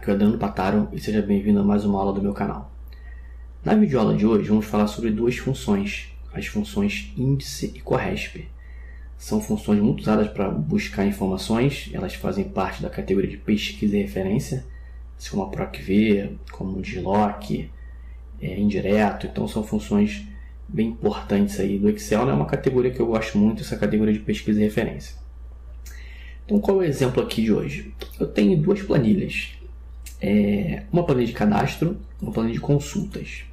Aqui é o Adriano Pataro e seja bem-vindo a mais uma aula do meu canal. Na videoaula de hoje vamos falar sobre duas funções, as funções índice e corresp. São funções muito usadas para buscar informações, elas fazem parte da categoria de pesquisa e referência, assim como a PROC-V, como o DISLOC, indireto, então são funções bem importantes aí do Excel, né? É uma categoria que eu gosto muito, essa categoria de pesquisa e referência. Então qual é o exemplo aqui de hoje? Eu tenho duas planilhas, uma planilha de cadastro e uma planilha de consultas.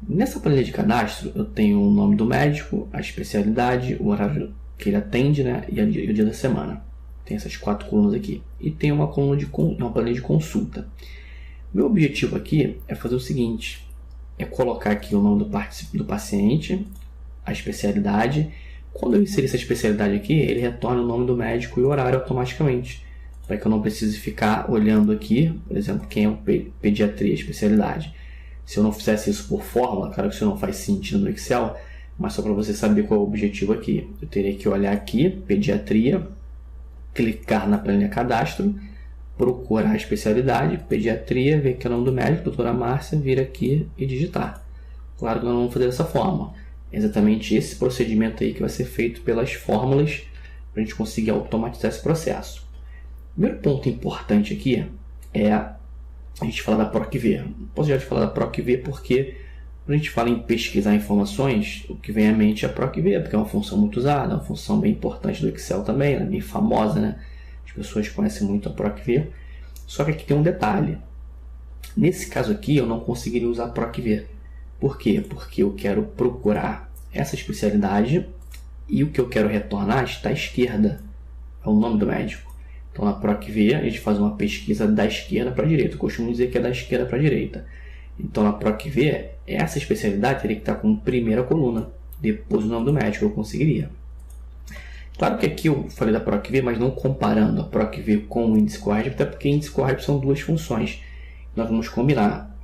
Nessa planilha de cadastro eu tenho o nome do médico, a especialidade, o horário que ele atende, né? E o dia da semana. Tem essas 4 colunas aqui. E tem uma planilha de consulta. Meu objetivo aqui é fazer o seguinte, é colocar aqui o nome do paciente, a especialidade. Quando eu inserir essa especialidade aqui, ele retorna o nome do médico e o horário automaticamente, para que eu não precise ficar olhando aqui, por exemplo, quem é o pediatria, especialidade. Se eu não fizesse isso por fórmula, claro que isso não faz sentido no Excel, mas só para você saber qual é o objetivo aqui. Eu teria que olhar aqui, pediatria, clicar na planilha cadastro, procurar a especialidade, pediatria, ver que é o nome do médico, doutora Márcia, vir aqui e digitar. Claro que nós não vamos fazer dessa forma. É exatamente esse procedimento aí que vai ser feito pelas fórmulas para a gente conseguir automatizar esse processo. O primeiro ponto importante aqui é a gente falar da PROC-V. Não posso já te falar da PROC-V porque quando a gente fala em pesquisar informações, o que vem à mente é a PROC-V, porque é uma função muito usada, é uma função bem importante do Excel também, ela é bem famosa, né? As pessoas conhecem muito a PROC-V. Só que aqui tem um detalhe. Nesse caso aqui eu não conseguiria usar a PROC-V. Por quê? Porque eu quero procurar essa especialidade e o que eu quero retornar está à esquerda. É o nome do médico. Então na PROC-V a gente faz uma pesquisa da esquerda para a direita. Eu costumo dizer que é da esquerda para a direita. Então na PROC-V essa especialidade teria que estar como primeira coluna. Depois o nome do médico eu conseguiria. Claro que aqui eu falei da PROC-V, mas não comparando a PROC-V com o índice corresp, até porque índice corresp são duas funções. Nós vamos combinar.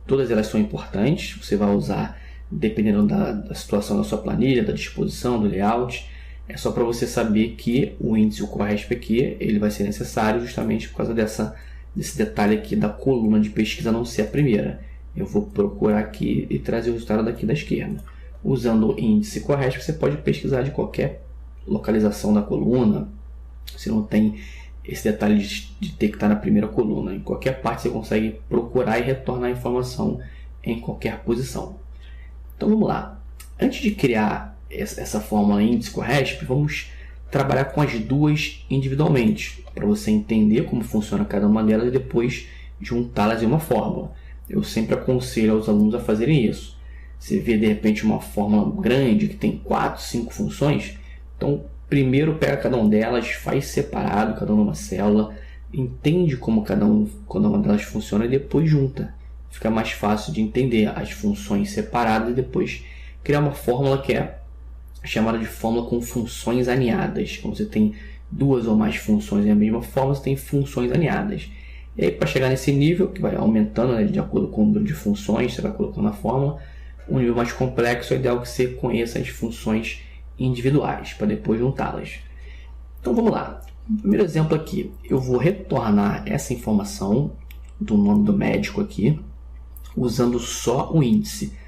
Todas elas são importantes, você vai usar dependendo da situação da sua planilha, da disposição, do layout. É só para você saber que o índice e o corresp aqui ele vai ser necessário justamente por causa desse detalhe aqui da coluna de pesquisa não ser a primeira. Eu vou procurar aqui e trazer o resultado daqui da esquerda. Usando o índice e corresp você pode pesquisar de qualquer localização da coluna. Você não tem esse detalhe de ter que estar na primeira coluna. Em qualquer parte você consegue procurar e retornar a informação em qualquer posição. Então vamos lá. Antes de criar essa fórmula índice-corresp, vamos trabalhar com as duas individualmente, para você entender como funciona cada uma delas e depois juntá-las em uma fórmula. Eu sempre aconselho aos alunos a fazerem isso. Você vê de repente uma fórmula grande que tem 4, 5 funções, então primeiro pega cada uma delas, faz separado, cada uma numa célula, entende como cada uma delas funciona e depois junta. Fica mais fácil de entender as funções separadas e depois criar uma fórmula que é chamada de fórmula com funções aninhadas. Quando você tem duas ou mais funções em a mesma fórmula, você tem funções aninhadas. E aí para chegar nesse nível, que vai aumentando, né, de acordo com o número de funções, você vai colocando na fórmula, um nível mais complexo, é ideal que você conheça as funções individuais, para depois juntá-las. Então vamos lá. No primeiro exemplo aqui, eu vou retornar essa informação do nome do médico aqui, usando só o índice.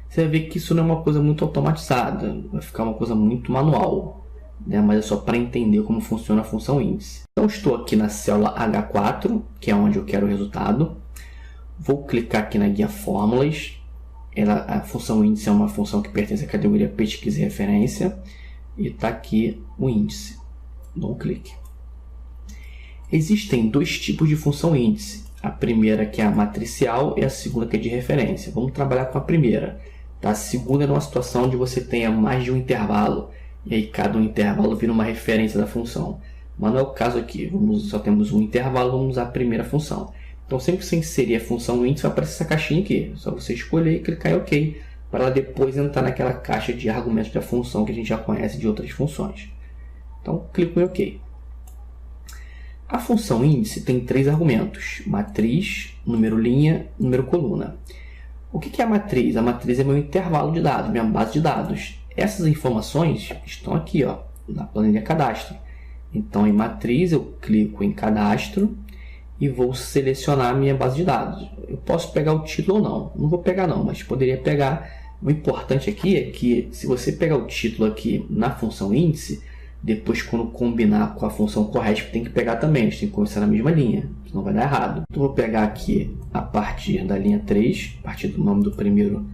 Você vai ver que isso não é uma coisa muito automatizada, vai ficar uma coisa muito manual, né? Mas é só para entender como funciona a função índice. Então estou aqui na célula H4, que é onde eu quero o resultado. Vou clicar aqui na guia fórmulas. A função índice é uma função que pertence à categoria pesquisa e referência. E está aqui o índice. Dou um clique. Existem dois tipos de função índice. A primeira que é a matricial e a segunda que é de referência. Vamos trabalhar com a primeira. A segunda é numa situação onde você tenha mais de um intervalo. E aí cada um intervalo vira uma referência da função. Mas não é o caso aqui. Só temos um intervalo, vamos usar a primeira função. Então sempre que você inserir a função índice vai aparecer essa caixinha aqui. É só você escolher e clicar em OK. Para ela depois entrar naquela caixa de argumentos da função que a gente já conhece de outras funções. Então clico em OK. A função índice tem 3 argumentos: matriz, número linha, número coluna. O que é a matriz? A matriz é meu intervalo de dados, minha base de dados. Essas informações estão aqui, na planilha cadastro. Então, em matriz, eu clico em cadastro e vou selecionar a minha base de dados. Eu posso pegar o título ou não. Não vou pegar não, mas poderia pegar. O importante aqui é que se você pegar o título aqui na função índice, depois quando combinar com a função corresp tem que pegar também. Eles têm que começar na mesma linha, senão vai dar errado. Então vou pegar aqui a partir da linha 3, a partir do nome do primeiro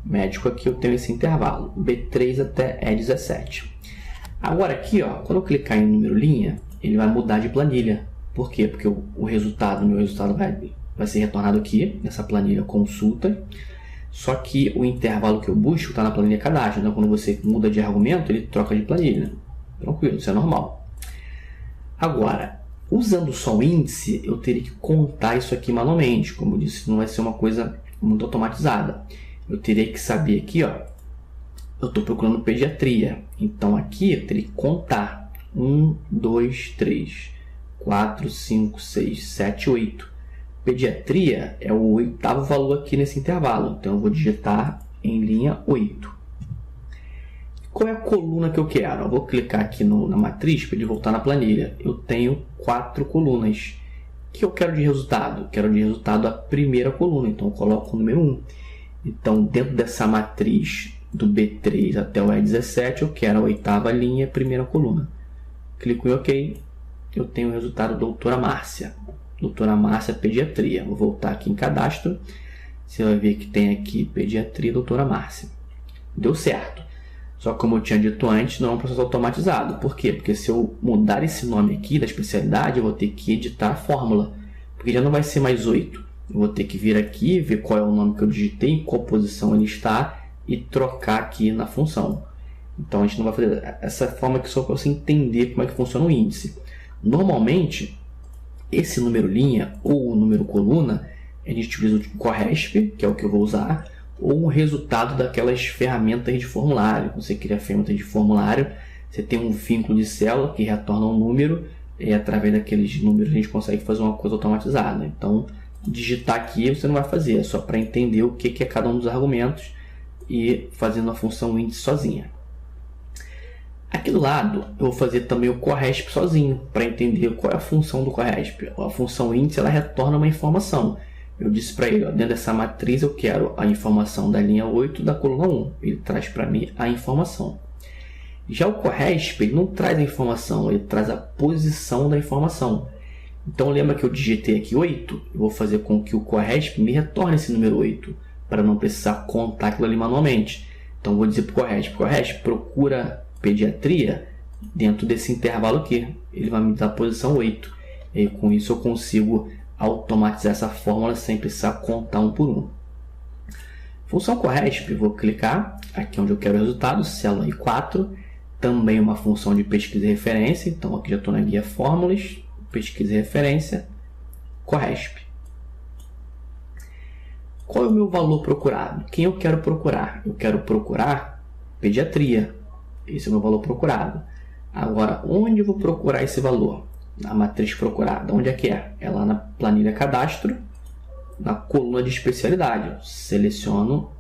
médico aqui eu tenho esse intervalo, B3 até E17. Agora aqui, ó, quando eu clicar em número linha, ele vai mudar de planilha. Por quê? Porque o resultado, meu resultado vai ser retornado aqui, nessa planilha consulta. Só que o intervalo que eu busco está na planilha cadastro. Então, quando você muda de argumento, ele troca de planilha. Tranquilo, isso é normal. Agora, usando só o índice, eu teria que contar isso aqui manualmente. Como eu disse, não vai ser uma coisa muito automatizada. Eu teria que saber aqui, ó, eu estou procurando pediatria. Então, aqui eu teria que contar. 1, 2, 3, 4, 5, 6, 7, 8. Pediatria é o oitavo valor aqui nesse intervalo. Então, eu vou digitar em linha 8. Qual é a coluna que eu quero? Eu vou clicar aqui na matriz para ele voltar na planilha. Eu tenho 4 colunas. O que eu quero de resultado? Eu quero de resultado a primeira coluna. Então, eu coloco o número 1. Então, dentro dessa matriz do B3 até o E17, eu quero a oitava linha, primeira coluna. Clico em OK. Eu tenho o resultado doutora Márcia. Doutora Márcia, pediatria. Vou voltar aqui em cadastro. Você vai ver que tem aqui pediatria, doutora Márcia. Deu certo. Só que como eu tinha dito antes, não é um processo automatizado. Por quê? Porque se eu mudar esse nome aqui da especialidade, eu vou ter que editar a fórmula. Porque já não vai ser mais 8. Eu vou ter que vir aqui, ver qual é o nome que eu digitei, em qual posição ele está e trocar aqui na função. Então a gente não vai fazer essa forma aqui só para você entender como é que funciona o índice. Normalmente, esse número linha ou o número coluna, a gente utiliza o corresp, que é o que eu vou usar, ou o resultado daquelas ferramentas de formulário. Quando você cria ferramenta de formulário, você tem um vínculo de célula que retorna um número, e através daqueles números a gente consegue fazer uma coisa automatizada. Então, digitar aqui você não vai fazer, é só para entender o que é cada um dos argumentos e fazendo a função índice sozinha. Aqui do lado, eu vou fazer também o corresp sozinho, para entender qual é a função do corresp. A função índice ela retorna uma informação. Eu disse para ele, ó, dentro dessa matriz eu quero a informação da linha 8 da coluna 1. Ele traz para mim a informação. Já o corresp ele não traz a informação, ele traz a posição da informação. Então lembra que eu digitei aqui 8? Eu vou fazer com que o corresp me retorne esse número 8, para não precisar contar aquilo ali manualmente. Então vou dizer para o corresp procura pediatria dentro desse intervalo aqui. Ele vai me dar a posição 8. E com isso eu consigo automatizar essa fórmula sem precisar contar um por um. Função corresp, vou clicar aqui onde eu quero o resultado, célula I4, também uma função de pesquisa e referência. Então aqui já estou na guia fórmulas, pesquisa e referência, corresp. Qual é o meu valor procurado? Quem eu quero procurar? Eu quero procurar pediatria. Esse é o meu valor procurado. Agora, onde eu vou procurar esse valor? Na matriz procurada. Onde é que é? É lá na planilha cadastro, na coluna de especialidade. Eu seleciono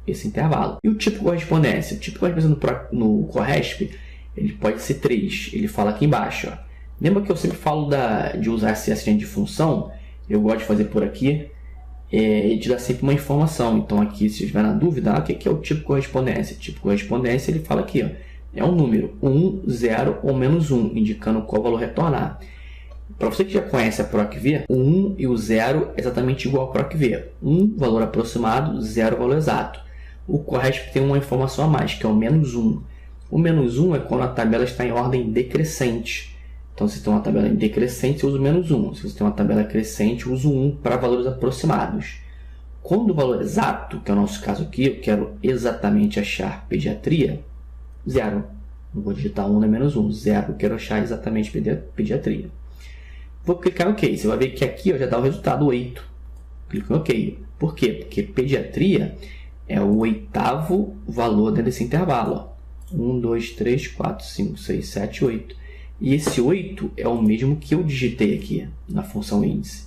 esse intervalo. E o tipo de correspondência? O tipo de correspondência no corresp, ele pode ser 3. Ele fala aqui embaixo. Ó. Lembra que eu sempre falo de usar esse assistente de função? Eu gosto de fazer por aqui. Ele te dá sempre uma informação. Então aqui, se estiver na dúvida, o que é o tipo de correspondência? O tipo de correspondência, ele fala aqui, ó, é um número 1, 0 ou menos 1, indicando qual valor retornar. Para você que já conhece a PROC-V, o 1 e o 0 é exatamente igual ao PROC-V. 1, valor aproximado, 0, valor exato. O corresp tem uma informação a mais, que é o menos 1. O menos 1 é quando a tabela está em ordem decrescente. Então, se você tem uma tabela em decrescente, você usa o menos 1. Se você tem uma tabela crescente, eu uso 1 para valores aproximados. Quando o valor exato, que é o nosso caso aqui, eu quero exatamente achar pediatria, 0. Não vou digitar 1 nem menos 1. 0, eu quero achar exatamente pediatria. Vou clicar em OK. Você vai ver que aqui ó, já dá o resultado 8. Clico em OK. Por quê? Porque pediatria é o oitavo valor dentro desse intervalo. 1, 2, 3, 4, 5, 6, 7, 8. E esse 8 é o mesmo que eu digitei aqui na função índice.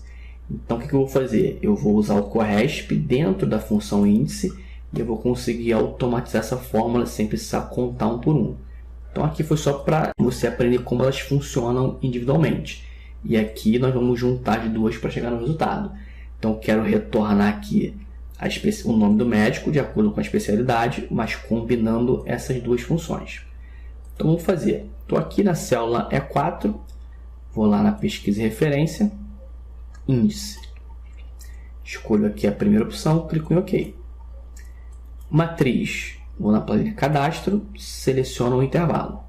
Então, o que eu vou fazer? Eu vou usar o corresp dentro da função índice e eu vou conseguir automatizar essa fórmula sem precisar contar um por um. Então, aqui foi só para você aprender como elas funcionam individualmente. e aqui nós vamos juntar as duas para chegar no resultado. Então eu quero retornar aqui o nome do médico de acordo com a especialidade, mas combinando essas duas funções. Então vamos fazer. Estou aqui na célula E4, vou lá na pesquisa e referência, índice. Escolho aqui a primeira opção, clico em OK. Matriz, vou na planilha cadastro, seleciono o intervalo.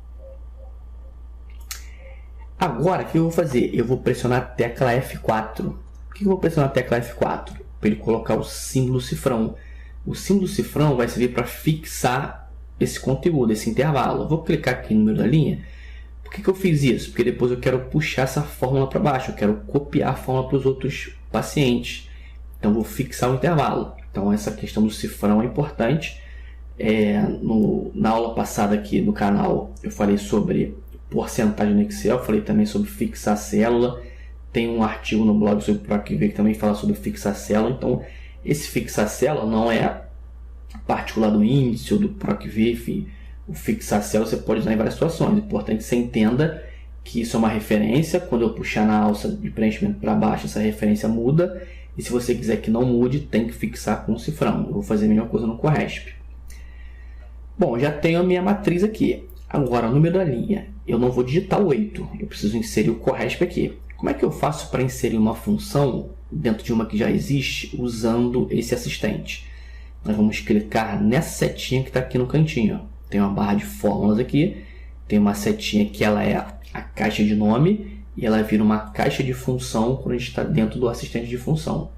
Agora, o que eu vou fazer? Eu vou pressionar a tecla F4. Por que eu vou pressionar a tecla F4? Para ele colocar o símbolo cifrão. O símbolo cifrão vai servir para fixar esse conteúdo, esse intervalo. Eu vou clicar aqui no número da linha. Por que eu fiz isso? Porque depois eu quero puxar essa fórmula para baixo. Eu quero copiar a fórmula para os outros pacientes. Então, eu vou fixar o intervalo. Então, essa questão do cifrão é importante. Na aula passada aqui no canal, eu falei sobre porcentagem no Excel, falei também sobre fixar célula. Tem um artigo no blog sobre PROC-V que também fala sobre fixar célula. Então, esse fixar célula não é particular do índice ou do PROC-V, enfim. O fixar célula você pode usar em várias situações. É importante que você entenda que isso é uma referência. Quando eu puxar na alça de preenchimento para baixo, essa referência muda. E se você quiser que não mude, tem que fixar com o cifrão. Eu vou fazer a mesma coisa no Corresp. Bom, já tenho a minha matriz aqui. Agora, o número da linha. Eu não vou digitar o 8. Eu preciso inserir o Corresp aqui. Como é que eu faço para inserir uma função dentro de uma que já existe usando esse assistente? Nós vamos clicar nessa setinha que está aqui no cantinho. Tem uma barra de fórmulas aqui. Tem uma setinha que ela é a caixa de nome e ela vira uma caixa de função quando a gente está dentro do assistente de função.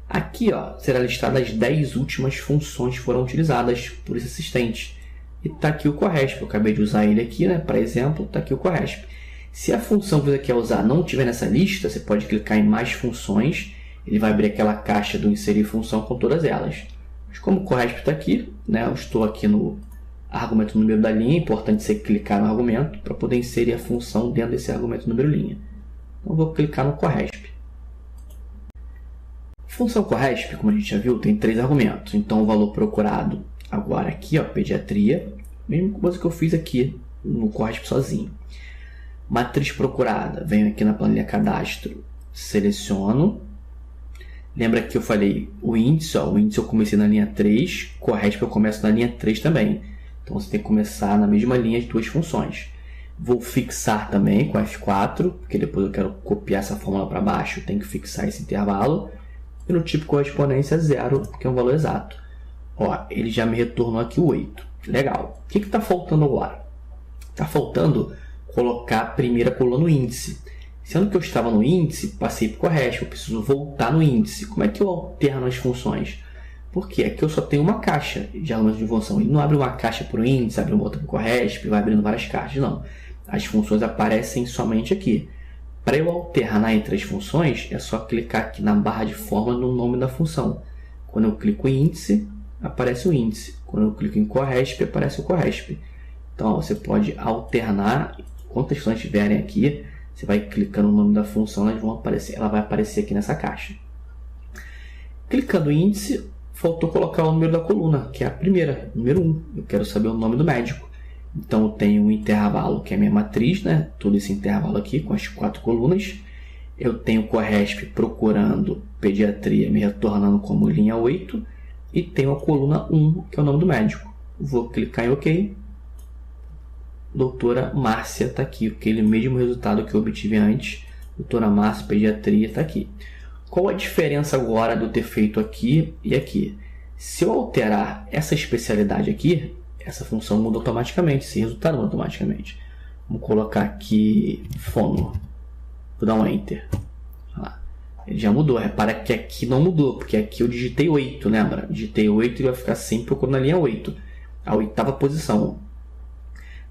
Aqui será listada as 10 últimas funções que foram utilizadas por esse assistente. E está aqui o Corresp. Eu acabei de usar ele aqui, para exemplo, está aqui o Corresp. Se a função que você quer usar não estiver nessa lista, você pode clicar em mais funções. Ele vai abrir aquela caixa do inserir função com todas elas. Mas como o Corresp está aqui, eu estou aqui no argumento número da linha. É importante você clicar no argumento para poder inserir a função dentro desse argumento número linha. Então eu vou clicar no Corresp. Função Corresp, como a gente já viu, tem 3 argumentos. Então o valor procurado agora aqui, pediatria, mesma coisa que eu fiz aqui no Corresp sozinho. Matriz procurada, venho aqui na planilha cadastro, seleciono. Lembra que eu falei o índice, o índice eu comecei na linha 3, Corresp eu começo na linha 3 também. Então você tem que começar na mesma linha as duas funções. Vou fixar também com F4, porque depois eu quero copiar essa fórmula para baixo, tem que fixar esse intervalo. E no tipo correspondência 0, que é um valor exato. Ele já me retornou aqui o 8. Legal. O que está faltando agora? Está faltando colocar a primeira coluna no índice. Sendo que eu estava no índice, passei para o Corresp, eu preciso voltar no índice. Como é que eu alterno as funções? Porque aqui eu só tenho uma caixa de argumentos de função. Ele não abre uma caixa para o índice, abre uma outra para o Corresp, vai abrindo várias caixas. Não. As funções aparecem somente aqui. Para eu alternar entre as funções, é só clicar aqui na barra de fórmula no nome da função. Quando eu clico em índice, aparece o índice. Quando eu clico em Corresp, aparece o Corresp. Então, você pode alternar. Quantas funções tiverem aqui, você vai clicando no nome da função, ela vai aparecer aqui nessa caixa. Clicando em índice, faltou colocar o número da coluna, que é a primeira, número 1. Eu quero saber o nome do médico. Então, eu tenho um intervalo, que é a minha matriz, todo esse intervalo aqui, com as 4 colunas. Eu tenho o Corresp procurando pediatria, me retornando como linha 8. E tenho a coluna 1, que é o nome do médico. Vou clicar em OK. Doutora Márcia está aqui, aquele mesmo resultado que eu obtive antes. Doutora Márcia, pediatria, está aqui. Qual a diferença agora de eu ter feito aqui e aqui? Se eu alterar essa especialidade aqui, essa função muda automaticamente, esse resultado muda automaticamente. Vamos colocar aqui fono. Vou dar um Enter. Ele já mudou. Repara que aqui não mudou, porque aqui eu digitei 8, lembra? Digitei 8 e vai ficar sempre procurando a linha 8. A 8ª posição.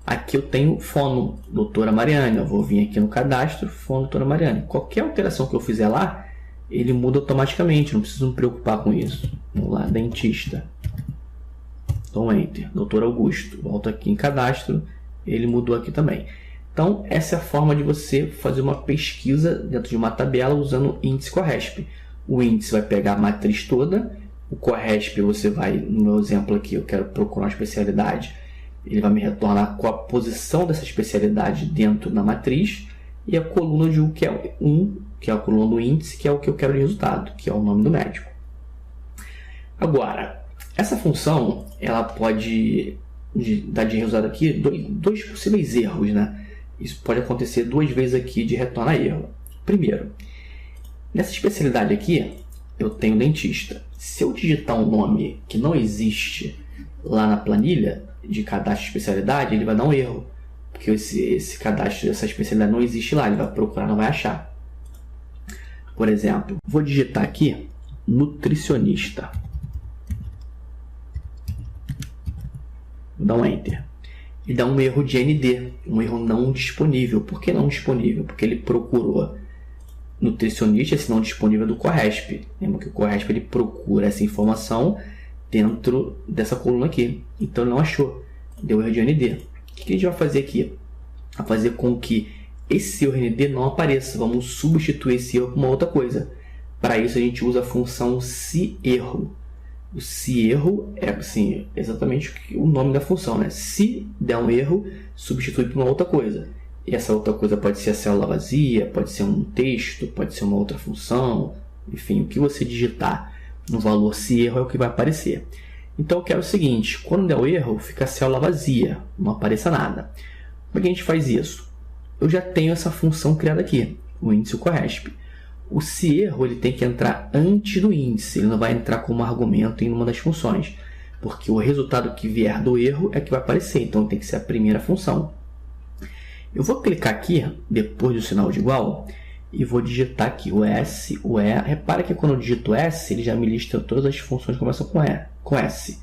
Aqui eu tenho fono, doutora Mariane. Eu vou vir aqui no cadastro, fono, doutora Mariane. Qualquer alteração que eu fizer lá, ele muda automaticamente. Não preciso me preocupar com isso. Vamos lá, dentista. Então, Enter. Doutor Augusto. Volto aqui em cadastro. Ele mudou aqui também. Então, essa é a forma de você fazer uma pesquisa dentro de uma tabela usando índice Corresp. O índice vai pegar a matriz toda. O Corresp, você vai, no meu exemplo aqui, eu quero procurar uma especialidade. Ele vai me retornar com a posição dessa especialidade dentro da matriz. e a coluna eu digo que é 1, que é a coluna do índice, que é o que eu quero de resultado, que é o nome do médico. Agora, essa função ela pode dar de resultado aqui dois possíveis erros, né? Isso pode acontecer 2 vezes aqui de retorno a erro. Primeiro, nessa especialidade aqui, eu tenho dentista. Se eu digitar um nome que não existe lá na planilha de cadastro de especialidade, ele vai dar um erro. Porque esse cadastro dessa especialidade não existe lá, ele vai procurar, não vai achar. Por exemplo, vou digitar aqui nutricionista. Vou dar um Enter. Ele dá um erro de ND, um erro não disponível. Por que não disponível? Porque ele procurou nutricionista, esse não disponível do Corresp. Lembra que o Corresp ele procura essa informação dentro dessa coluna aqui. Então ele não achou, deu erro de ND. O que a gente vai fazer aqui? Vai fazer com que esse erro ND não apareça. Vamos substituir esse erro por uma outra coisa. Para isso a gente usa a função se-erro. O se-erro é assim, exatamente o nome da função, né? Se der um erro, substitui por uma outra coisa. E essa outra coisa pode ser a célula vazia, pode ser um texto, pode ser uma outra função. Enfim, o que você digitar no valor se-erro é o que vai aparecer. Então eu quero o seguinte, quando der o erro, fica a célula vazia, não apareça nada. Como é que a gente faz isso? Eu já tenho essa função criada aqui, o índice Corresp. O se-erro ele tem que entrar antes do índice, ele não vai entrar como argumento em uma das funções, porque o resultado que vier do erro é que vai aparecer, então tem que ser a primeira função. Eu vou clicar aqui, depois do sinal de igual, e vou digitar aqui o S, o E. Repara que quando eu digito S, ele já me lista todas as funções que começam com S.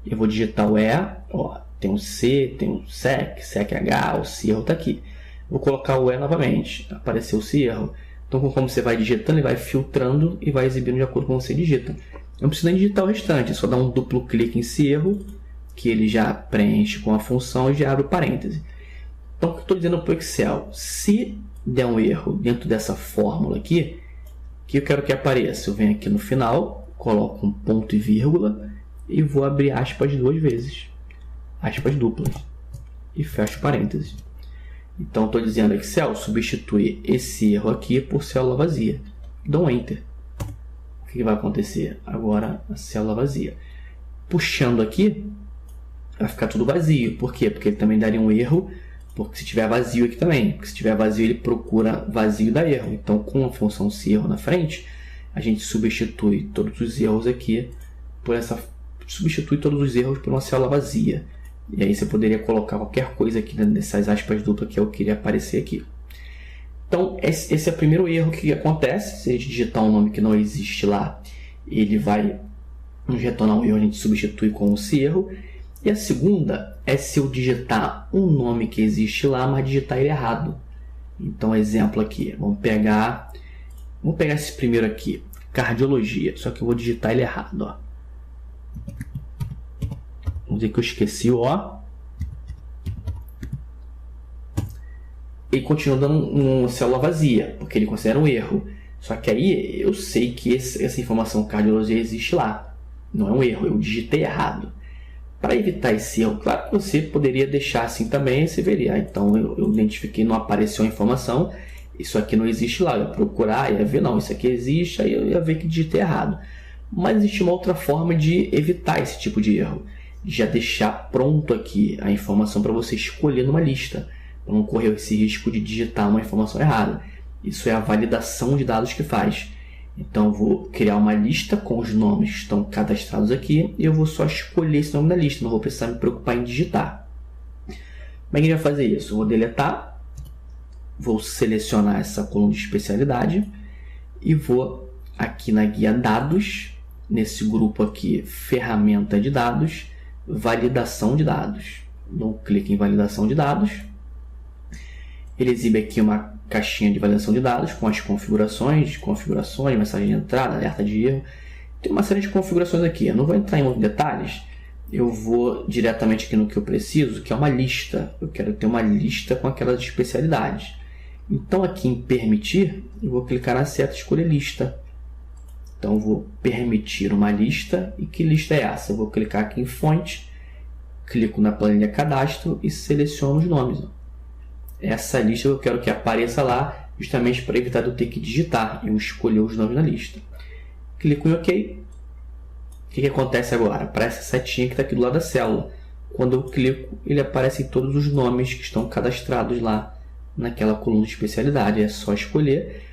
Eu vou digitar o E, ó, tem um C, tem um SEC, SECH, o se-erro está aqui. Vou colocar o E novamente, apareceu o se-erro. Então, como você vai digitando, ele vai filtrando e vai exibindo de acordo com você digita. Não precisa nem digitar o restante, é só dar um duplo clique em se-erro, que ele já preenche com a função e já abre o parêntese. Então, o que eu estou dizendo para o Excel? Se der um erro dentro dessa fórmula aqui, que eu quero que apareça? Eu venho aqui no final, coloco um ponto e vírgula e vou abrir aspas 2 vezes. Aspas duplas. E fecho parênteses. Então, estou dizendo Excel, substitui esse erro aqui por célula vazia. Dou um Enter. O que vai acontecer? Agora, a célula vazia. Puxando aqui, vai ficar tudo vazio. Por quê? Porque ele também daria um erro, porque se tiver vazio aqui também. Porque se tiver vazio, ele procura vazio e dá erro. Então, com a função se-erro na frente, a gente substitui todos os erros aqui por essa... Substitui todos os erros por uma célula vazia. E aí você poderia colocar qualquer coisa aqui nessas aspas duplas que eu queria aparecer aqui. Então, esse é o primeiro erro que acontece. Se a gente digitar um nome que não existe lá, ele vai nos retornar um erro, a gente substitui com esse erro. E a segunda é se eu digitar um nome que existe lá, mas digitar ele errado. Então, exemplo aqui, vamos pegar esse primeiro aqui, cardiologia, só que eu vou digitar ele errado, ó. Vamos dizer que eu esqueci o O. Ele continua dando uma célula vazia, porque ele considera um erro. Só que aí eu sei que essa informação cardiologia existe lá. Não é um erro, eu digitei errado. Para evitar esse erro, claro que você poderia deixar assim também e você veria. Então eu identifiquei, não apareceu a informação, isso aqui não existe lá. Eu ia procurar, ia ver, não, isso aqui existe, aí eu ia ver que digitei errado. Mas existe uma outra forma de evitar esse tipo de erro. Já deixar pronto aqui a informação para você escolher numa lista, para não correr esse risco de digitar uma informação errada. Isso é a validação de dados que faz. Então eu vou criar uma lista com os nomes que estão cadastrados aqui e eu vou só escolher esse nome da lista, não vou precisar me preocupar em digitar. Como é que a gente vai fazer isso? Eu vou deletar, vou selecionar essa coluna de especialidade e vou aqui na guia dados, nesse grupo aqui, ferramenta de dados, validação de dados. Dou um clique em validação de dados. Ele exibe aqui uma caixinha de validação de dados com as configurações, mensagem de entrada, alerta de erro. Tem uma série de configurações aqui. Eu não vou entrar em muitos detalhes. Eu vou diretamente aqui no que eu preciso, que é uma lista. Eu quero ter uma lista com aquelas especialidades. Então aqui em permitir, eu vou clicar na seta e escolher lista. Então, eu vou permitir uma lista. E que lista é essa? Eu vou clicar aqui em fonte, clico na planilha cadastro e seleciono os nomes. essa lista eu quero que apareça lá, justamente para evitar de eu ter que digitar. Eu escolher os nomes na lista. Clico em OK. O que acontece agora? Aparece a setinha que está aqui do lado da célula. Quando eu clico, ele aparece todos os nomes que estão cadastrados lá naquela coluna de especialidade. É só escolher.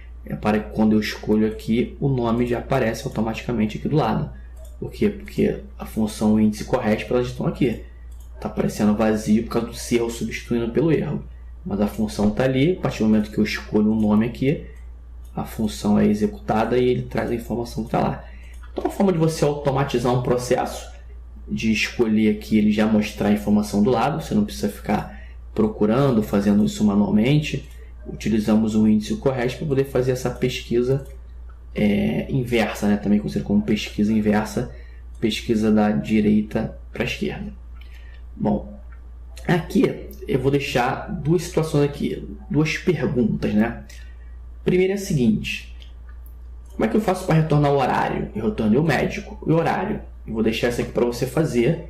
Quando eu escolho aqui, o nome já aparece automaticamente aqui do lado. Por quê? Porque a função índice correto, elas estão aqui. Está aparecendo vazio por causa do se erro substituindo pelo erro. Mas a função está ali. A partir do momento que eu escolho um nome aqui, a função é executada e ele traz a informação que está lá. Então, a forma de você automatizar um processo, de escolher aqui, ele já mostrar a informação do lado. Você não precisa ficar procurando, fazendo isso manualmente. Utilizamos o índice correto para poder fazer essa pesquisa inversa, né? Também conhecido como pesquisa inversa, pesquisa da direita para a esquerda. Bom, aqui eu vou deixar duas situações aqui, duas perguntas, né? Primeiro é a seguinte: como é que eu faço para retornar o horário? Eu retornei o médico e o horário. Eu vou deixar isso aqui para você fazer,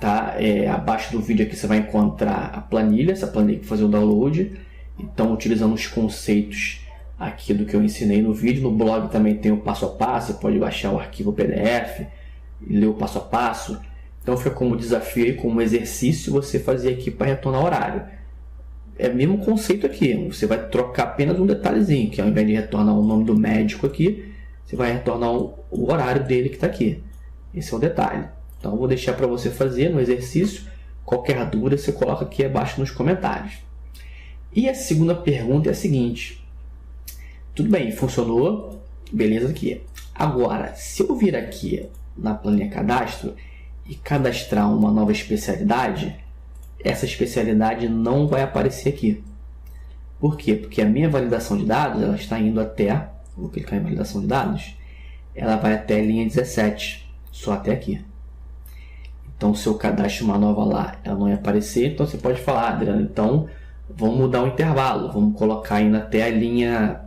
tá? Abaixo do vídeo aqui você vai encontrar a planilha, essa planilha que fazer o download. Então, utilizando os conceitos aqui do que eu ensinei no vídeo. No blog também tem o passo a passo, você pode baixar o arquivo PDF e ler o passo a passo. Então, fica como desafio e como exercício você fazer aqui para retornar o horário. É o mesmo conceito aqui, você vai trocar apenas um detalhezinho, que ao invés de retornar o nome do médico aqui, você vai retornar o horário dele que está aqui. Esse é o detalhe. Então, eu vou deixar para você fazer no exercício. Qualquer dúvida você coloca aqui abaixo nos comentários. E a segunda pergunta é a seguinte: tudo bem, funcionou, beleza aqui. Agora, se eu vir aqui na planilha cadastro e cadastrar uma nova especialidade, essa especialidade não vai aparecer aqui. Por quê? Porque a minha validação de dados, ela está indo até, vou clicar em validação de dados, ela vai até a linha 17, só até aqui. Então, se eu cadastro uma nova lá, ela não vai aparecer. Então, você pode falar: Adriano, então vamos mudar o intervalo, vamos colocar indo até a linha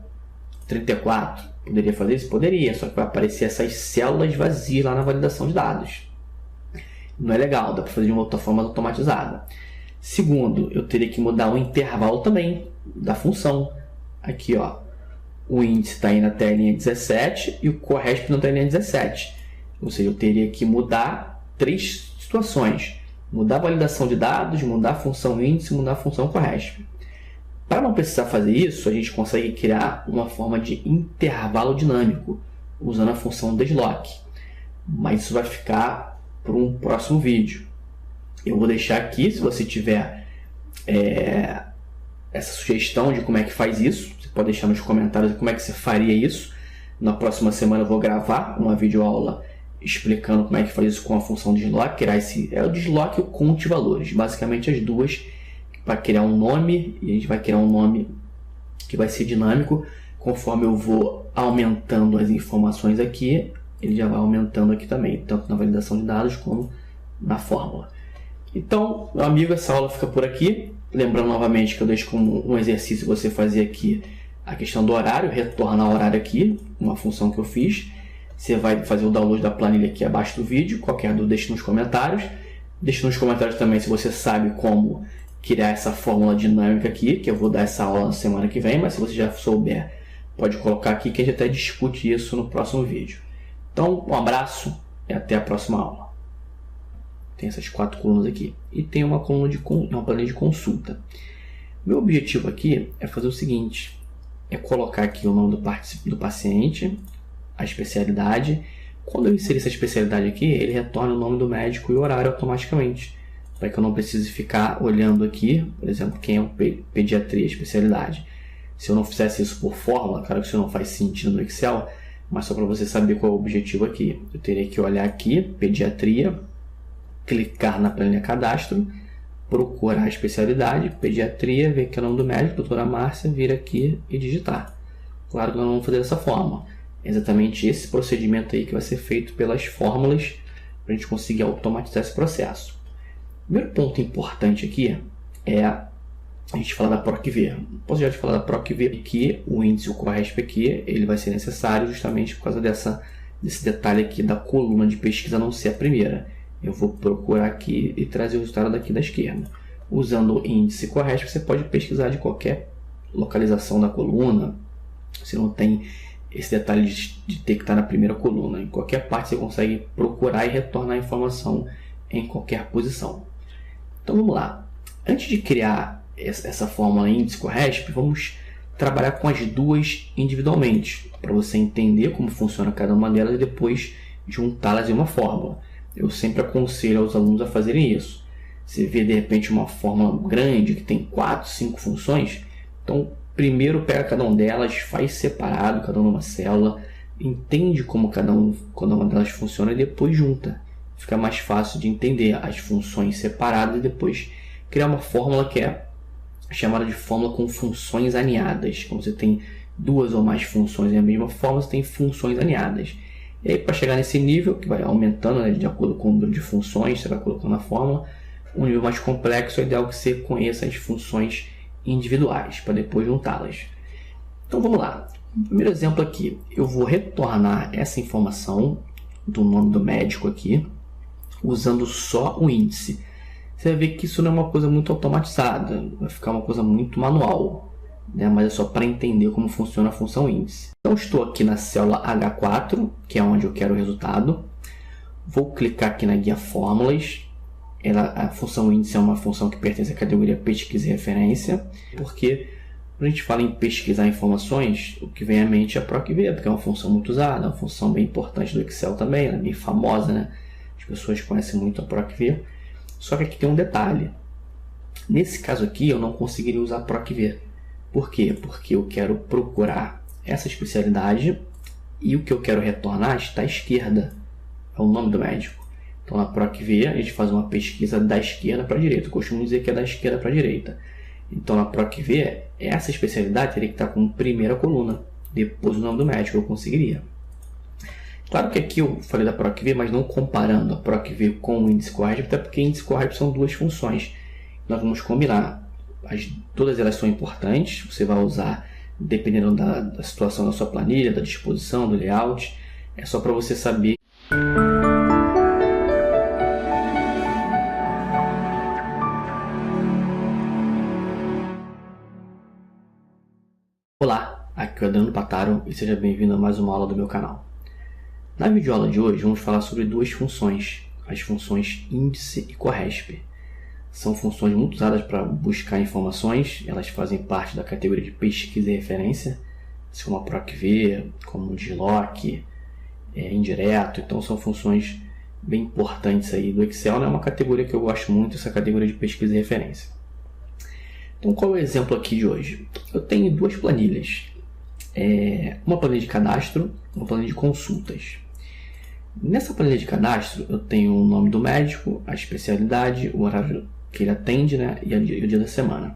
34. Poderia fazer isso? Poderia, só que vai aparecer essas células vazias lá na validação de dados. Não é legal, dá para fazer de uma outra forma automatizada. Segundo, eu teria que mudar o intervalo também da função. Aqui, ó, o índice está indo até a linha 17 e o corresp não está na linha 17. Ou seja, eu teria que mudar 3 situações: mudar a validação de dados, mudar a função índice, mudar a função corresp. Para não precisar fazer isso, a gente consegue criar uma forma de intervalo dinâmico usando a função deadlock. Mas isso vai ficar para um próximo vídeo. Eu vou deixar aqui, se você tiver essa sugestão de como é que faz isso, você pode deixar nos comentários como é que você faria isso. Na próxima semana eu vou gravar uma videoaula explicando como é que faz isso com a função deadlock, criar o deadlock e o conte valores, basicamente as duas, para criar um nome, e a gente vai criar um nome que vai ser dinâmico. Conforme eu vou aumentando as informações aqui, ele já vai aumentando aqui também, tanto na validação de dados como na fórmula. Então, meu amigo, essa aula fica por aqui. Lembrando novamente que eu deixo como um exercício você fazer aqui a questão do horário, retornar o horário aqui, uma função que eu fiz. Você vai fazer o download da planilha aqui abaixo do vídeo. Qualquer dúvida, deixe nos comentários. Deixe nos comentários também se você sabe como criar essa fórmula dinâmica aqui, que eu vou dar essa aula na semana que vem, mas se você já souber, pode colocar aqui que a gente até discute isso no próximo vídeo. Então, um abraço e até a próxima aula. Tem essas 4 colunas aqui. E tem uma coluna uma planilha de consulta. Meu objetivo aqui é fazer o seguinte: é colocar aqui o nome do paciente, a especialidade. Quando eu inserir essa especialidade aqui, ele retorna o nome do médico e o horário automaticamente, para que eu não precise ficar olhando aqui, por exemplo, quem é o pediatria, especialidade. Se eu não fizesse isso por fórmula, claro que isso não faz sentido no Excel, mas só para você saber qual é o objetivo aqui. Eu teria que olhar aqui, pediatria, clicar na planilha cadastro, procurar a especialidade, pediatria, ver que é o nome do médico, doutora Márcia, vir aqui e digitar. Claro que nós não vamos fazer dessa forma. É exatamente esse procedimento aí que vai ser feito pelas fórmulas para a gente conseguir automatizar esse processo. O primeiro ponto importante aqui é a gente falar da PROC-V. Posso já te falar da PROC-V aqui, o índice, o corresp aqui, ele vai ser necessário justamente por causa desse detalhe aqui da coluna de pesquisa não ser a primeira. Eu vou procurar aqui e trazer o resultado daqui da esquerda. Usando o índice e CORRESP, você pode pesquisar de qualquer localização da coluna. Você não tem esse detalhe de ter que estar na primeira coluna. Em qualquer parte você consegue procurar e retornar a informação em qualquer posição. Então vamos lá. Antes de criar essa fórmula índice CORRESP, vamos trabalhar com as duas individualmente, para você entender como funciona cada uma delas e depois juntá-las em uma fórmula. Eu sempre aconselho aos alunos a fazerem isso. Você vê de repente uma fórmula grande que tem 4, 5 funções, então primeiro pega cada uma delas, faz separado, cada uma numa célula, entende como cada uma delas funciona e depois junta. Fica mais fácil de entender as funções separadas e depois criar uma fórmula que é chamada de fórmula com funções aninhadas. Quando você tem duas ou mais funções em a mesma fórmula, você tem funções aninhadas. E aí, para chegar nesse nível, que vai aumentando, né, de acordo com o número de funções, você vai colocando na fórmula, um nível mais complexo, é ideal que você conheça as funções individuais, para depois juntá-las. Então vamos lá. No primeiro exemplo aqui, eu vou retornar essa informação do nome do médico aqui, usando só o índice. Você vai ver que isso não é uma coisa muito automatizada, vai ficar uma coisa muito manual, né? Mas é só para entender como funciona a função índice. Então estou aqui na célula H4, que é onde eu quero o resultado. Vou clicar aqui na guia fórmulas. A função índice é uma função que pertence à categoria pesquisa e referência, porque quando a gente fala em pesquisar informações, o que vem à mente é a PROC-V, porque é uma função muito usada, uma função bem importante do Excel também, bem famosa, né? As pessoas conhecem muito a PROC-V. Só que aqui tem um detalhe. Nesse caso aqui, eu não conseguiria usar PROC-V. Por quê? Porque eu quero procurar essa especialidade e o que eu quero retornar está à esquerda. É o nome do médico. Então, na PROC-V, a gente faz uma pesquisa da esquerda para a direita. Eu costumo dizer que é da esquerda para a direita. Então, na PROC-V, essa especialidade teria que estar como primeira coluna. Depois o nome do médico eu conseguiria. Claro que aqui eu falei da PROC-V, mas não comparando a PROC-V com o índice CORRESP, até porque índice CORRESP são duas funções. Nós vamos combinar. Todas elas são importantes, você vai usar dependendo da situação da sua planilha, da disposição, do layout. É só para você saber. Olá, aqui é o Adriano Pataro e seja bem-vindo a mais uma aula do meu canal. Na videoaula de hoje vamos falar sobre duas funções, as funções índice e CORRESP. São funções muito usadas para buscar informações, elas fazem parte da categoria de pesquisa e referência, assim como a PROC-V, como o DILOC, indireto, então são funções bem importantes aí do Excel, é uma categoria que eu gosto muito, essa categoria de pesquisa e referência. Então qual é o exemplo aqui de hoje? Eu tenho duas planilhas, uma planilha de cadastro e uma planilha de consultas. Nessa planilha de cadastro eu tenho o nome do médico, a especialidade, o horário que ele atende, né, e o dia da semana.